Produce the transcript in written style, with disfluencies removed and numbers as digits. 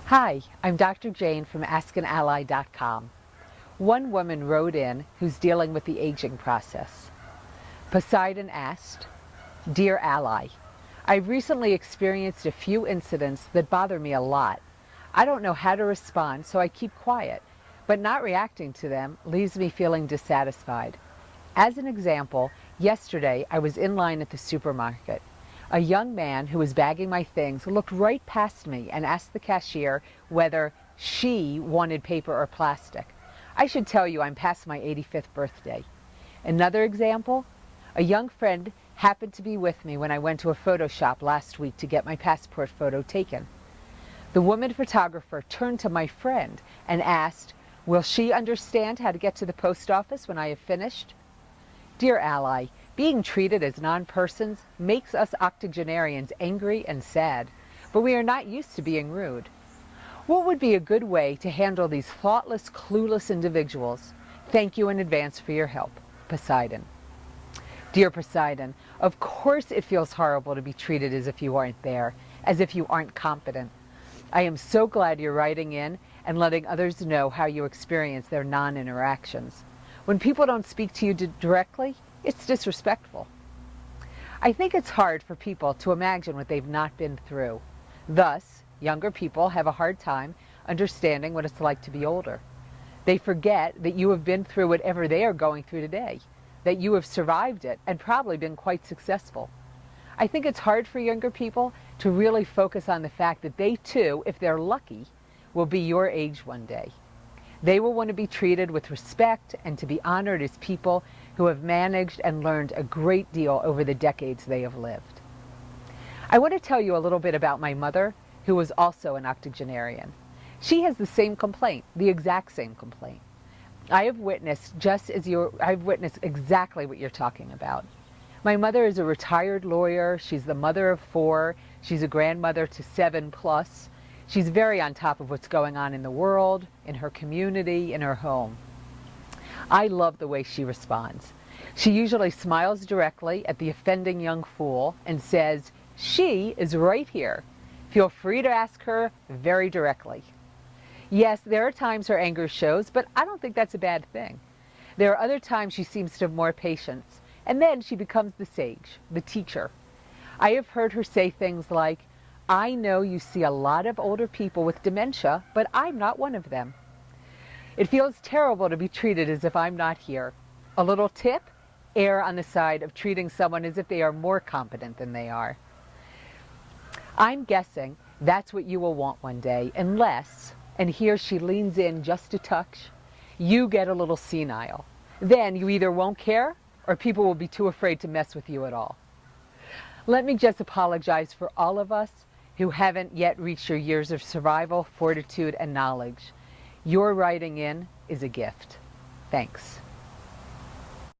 Hi, I'm Dr. Jane from AskAnAlly.com. One woman wrote in who's dealing with the aging process. Poseidon asked, Dear Ally, I've recently experienced a few incidents that bother me a lot. I don't know how to respond, so I keep quiet, but not reacting to them leaves me feeling dissatisfied. As an example, yesterday I was in line at the supermarket. A young man who was bagging my things looked right past me and asked the cashier whether she wanted paper or plastic. I should tell you I'm past my 85th birthday. Another example, a young friend happened to be with me when I went to a photo shop last week to get my passport photo taken. The woman photographer turned to my friend and asked, will she understand how to get to the post office when I have finished? Dear Ally, being treated as non-persons makes us octogenarians angry and sad, but we are not used to being rude. What would be a good way to handle these thoughtless, clueless individuals? Thank you in advance for your help. Poseidon. Dear Poseidon, of course it feels horrible to be treated as if you aren't there, as if you aren't competent. I am so glad you're writing in and letting others know how you experience their non-interactions. When people don't speak to you directly, it's disrespectful. I think it's hard for people to imagine what they've not been through. Thus, younger people have a hard time understanding what it's like to be older. They forget that you have been through whatever they are going through today, that you have survived it and probably been quite successful. I think it's hard for younger people to really focus on the fact that they too, if they're lucky, will be your age one day. They will want to be treated with respect and to be honored as people who have managed and learned a great deal over the decades they have lived. I want to tell you a little bit about my mother, who was also an octogenarian. She has the same complaint, the exact same complaint. I've witnessed exactly what you're talking about. My mother is a retired lawyer. She's the mother of 4. She's a grandmother to 7+. She's very on top of what's going on in the world, in her community, in her home. I love the way she responds. She usually smiles directly at the offending young fool and says, she is right here. Feel free to ask her very directly. Yes, there are times her anger shows, but I don't think that's a bad thing. There are other times she seems to have more patience, and then she becomes the sage, the teacher. I have heard her say things like, I know you see a lot of older people with dementia, but I'm not one of them. It feels terrible to be treated as if I'm not here. A little tip, err on the side of treating someone as if they are more competent than they are. I'm guessing that's what you will want one day, unless, and here she leans in just a touch, you get a little senile. Then you either won't care or people will be too afraid to mess with you at all. Let me just apologize for all of us who haven't yet reached your years of survival, fortitude, and knowledge. Your writing in is a gift. Thanks.